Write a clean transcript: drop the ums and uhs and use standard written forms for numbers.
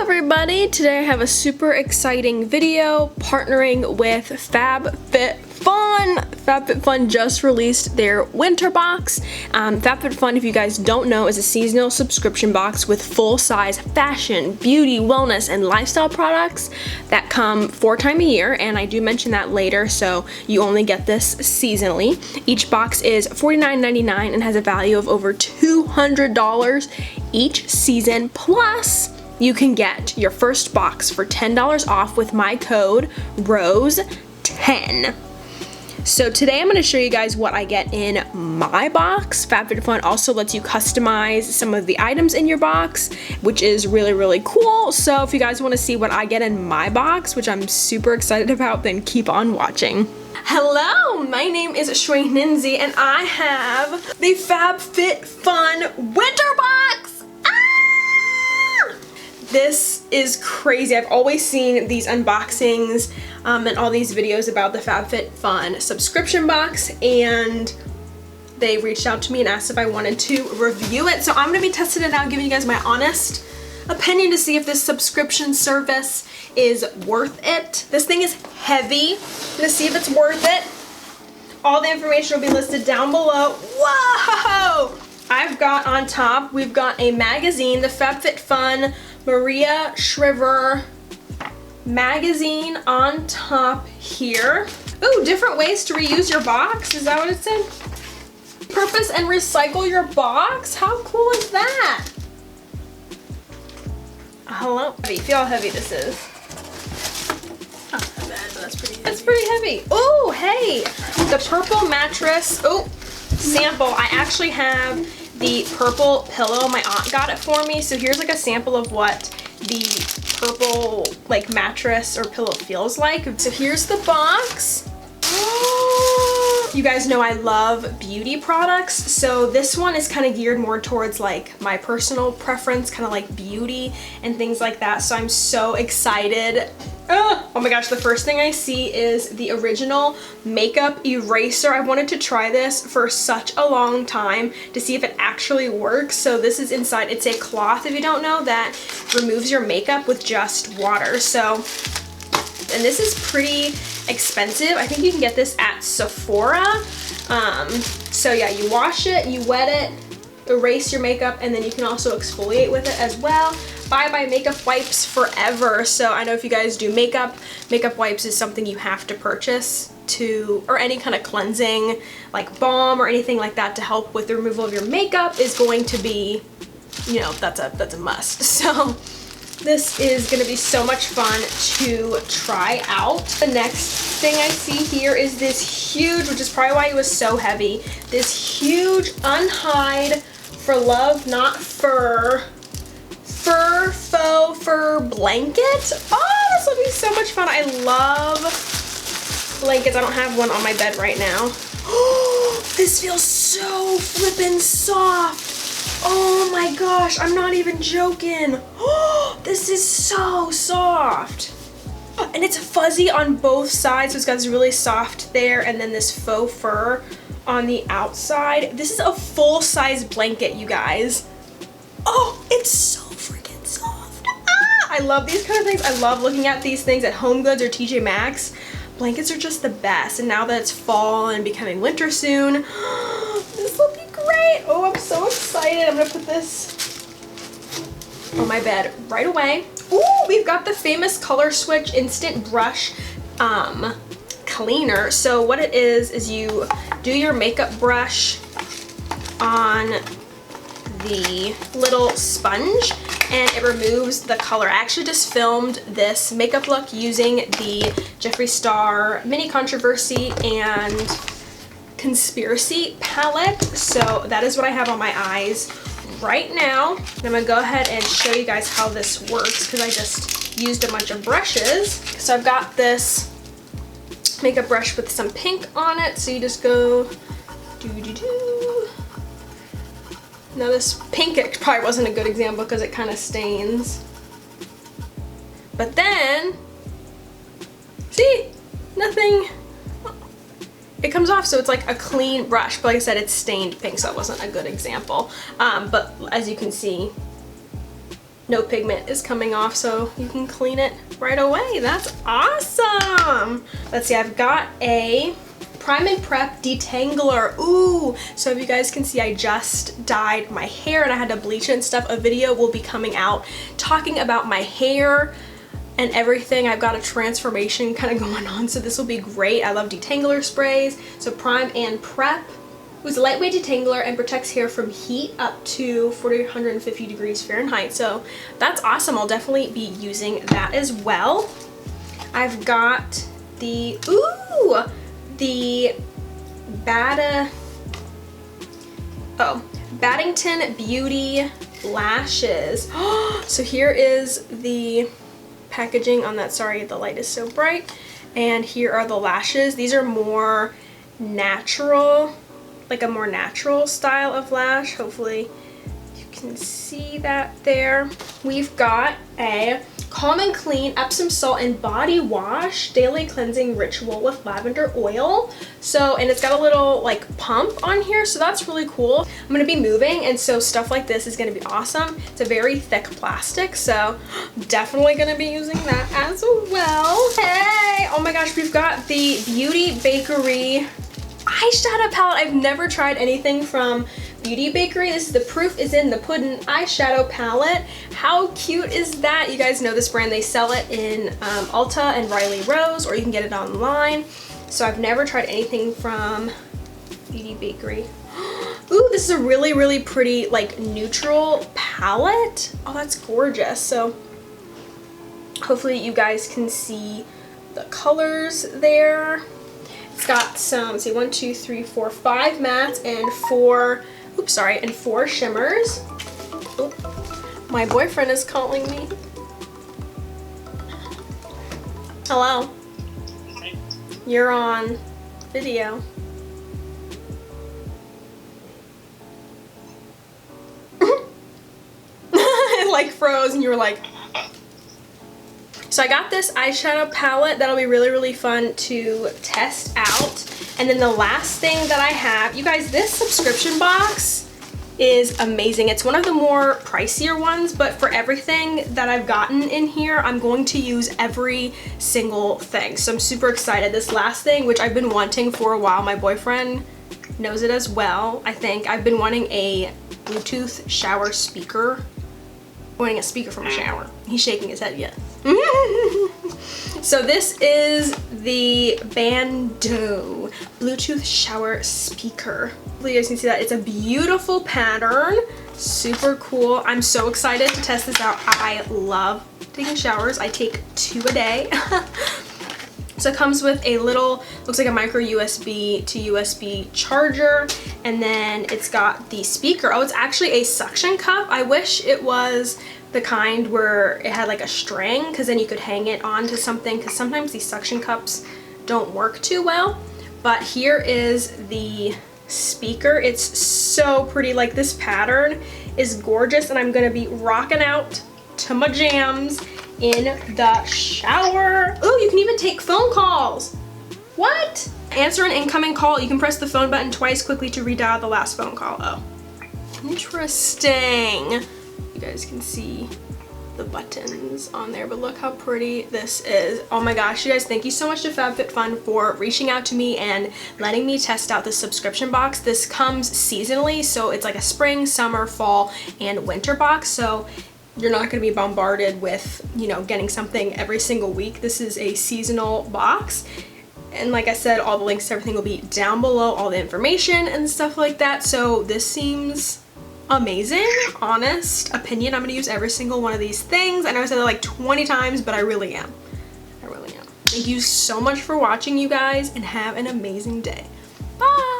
everybody, today I have a super exciting video partnering with FabFitFun. FabFitFun just released their winter box. FabFitFun, if you guys don't know, is a seasonal subscription box with full-size fashion, beauty, wellness, and lifestyle products that come 4 times a year, and I do mention that later, so you only get this seasonally. Each box is $49.99 and has a value of over $200 each season, plus you can get your first box for $10 off with my code ROSE10. So today I'm going to show you guys what I get in my box. FabFitFun also lets you customize some of the items in your box, which is really cool. So if you guys want to see what I get in my box, which I'm super excited about, then keep on watching. Hello, my name is Shweihninzy and I have the FabFitFun winter box. This is crazy. I've always seen these unboxings and all these videos about the FabFitFun subscription box, and they reached out to me and asked if I wanted to review it. So I'm gonna be testing it out, giving you guys my honest opinion to see if this subscription service is worth it. This thing is heavy. I'm gonna see if it's worth it. All the information will be listed down below. Whoa! I've got on top, we've got a magazine, the FabFitFun Maria Shriver magazine on top here. Ooh, different ways to reuse your box. Is that what it said? Purpose and recycle your box? How cool is that? Hello. Feel how heavy this is. Not that bad, but that's pretty heavy. That's pretty heavy. Oh, hey, the purple mattress. Oh, sample. I actually have the purple pillow. My aunt got it for me, so here's like a sample of what the purple like mattress or pillow feels like. So here's the box. You guys know I love beauty products, so this one is kind of geared more towards like my personal preference, kind of like beauty and things like that, so I'm so excited. Oh my gosh, the first thing I see is the original makeup eraser. I wanted to try this for such a long time to see if it actually works. So this is inside. It's a cloth, if you don't know, that removes your makeup with just water. So, and this is pretty expensive. I think you can get this at Sephora. So yeah, you wash it, you wet it, erase your makeup, and then you can also exfoliate with it as well. Buy makeup wipes forever. So I know if you guys do makeup wipes is something you have to purchase or any kind of cleansing like balm or anything like that to help with the removal of your makeup is going to be, you know, that's a must. So this is gonna be so much fun to try out. The next thing I see here is this huge, which is probably why it was so heavy, this huge unhide for love not fur faux fur blanket. Oh, this will be so much fun. I love blankets. I don't have one on my bed right now. Oh, this feels so flippin' soft. Oh my gosh, I'm not even joking. Oh, this is so soft. And it's fuzzy on both sides, so it's got this really soft there and then this faux fur on the outside. This is a full-size blanket, you guys. Oh, it's so freaking soft. I love these kind of things. I love looking at these things at HomeGoods or TJ Maxx. Blankets are just the best, and now that it's fall and becoming winter soon, this will be great. Oh, I'm so excited. I'm gonna put this on my bed right away. Ooh, we've got the famous Color Switch Instant Brush Cleaner. So what it is you do your makeup brush on the little sponge and it removes the color. I actually just filmed this makeup look using the Jeffree Star Mini Controversy and Conspiracy palette. So that is what I have on my eyes right now. And I'm gonna go ahead and show you guys how this works because I just used a bunch of brushes. So I've got this makeup brush with some pink on it. So you just go do. Now this pink probably wasn't a good example because it kind of stains. But then, see, nothing, it comes off, so it's like a clean brush. But like I said, it's stained pink, so that wasn't a good example. But as you can see, no pigment is coming off, so you can clean it right away. That's awesome. Let's see, I've got a Prime and Prep Detangler. Ooh, so if you guys can see, I just dyed my hair and I had to bleach it and stuff. A video will be coming out talking about my hair and everything. I've got a transformation kind of going on, so this will be great. I love detangler sprays. So Prime and Prep. It was a lightweight detangler and protects hair from heat up to 450 degrees Fahrenheit. So that's awesome. I'll definitely be using that as well. I've got the, ooh, the Baddington Beauty lashes. So here is the packaging on that. Sorry, the light is so bright. And here are the lashes. These are more natural, like a more natural style of lash. Hopefully you can see that there. We've got a Calm and Clean Epsom Salt and Body Wash Daily Cleansing Ritual with Lavender Oil. So, and it's got a little like pump on here, so that's really cool. I'm gonna be moving, and so stuff like this is gonna be awesome. It's a very thick plastic, so definitely gonna be using that as well. Hey, oh my gosh, we've got the Beauty Bakery eyeshadow palette. I've never tried anything from Beauty Bakery. This is the Proof is in the Pudding eyeshadow palette. How cute is that? You guys know this brand. They sell it in Ulta and Riley Rose, or you can get it online. So I've never tried anything from Beauty Bakery. Ooh, this is a really, really pretty like neutral palette. Oh, that's gorgeous. So hopefully you guys can see the colors there. It's got some, let's see, 1, 2, 3, 4, 5 mattes and 4, oops, sorry, and 4 shimmers. Oop, my boyfriend is calling me. Hello. Hi. You're on video. It like froze and you were like. So I got this eyeshadow palette that'll be really, really fun to test out. And then the last thing that I have, you guys, this subscription box is amazing. It's one of the more pricier ones, but for everything that I've gotten in here, I'm going to use every single thing. So I'm super excited. This last thing, which I've been wanting for a while, my boyfriend knows it as well, I think. I've been wanting a Bluetooth shower speaker. Wanting a speaker from a shower. He's shaking his head, yes. So this is the Bando Bluetooth shower speaker. You guys can see that it's a beautiful pattern, super cool. I'm so excited to test this out. I love taking showers. I take 2 a day. So it comes with a little, looks like a micro USB to USB charger, and then it's got the speaker. Oh, it's actually a suction cup. I wish it was the kind where it had like a string, because then you could hang it onto something, because sometimes these suction cups don't work too well. But here is the speaker. It's so pretty. Like, this pattern is gorgeous, and I'm gonna be rocking out to my jams in the shower. Oh, you can even take phone calls. What? Answer an incoming call. You can press the phone button twice quickly to redial the last phone call. Oh, interesting. You guys can see the buttons on there, but look how pretty this is. Oh my gosh, you guys, thank you so much to FabFitFun for reaching out to me and letting me test out this subscription box. This comes seasonally, so it's like a spring, summer, fall, and winter box. So you're not going to be bombarded with, you know, getting something every single week. This is a seasonal box. And like I said, all the links to everything will be down below, all the information and stuff like that. So this seems amazing. Honest opinion, I'm going to use every single one of these things. I know I said that like 20 times, but I really am. I really am. Thank you so much for watching, you guys, and have an amazing day. Bye!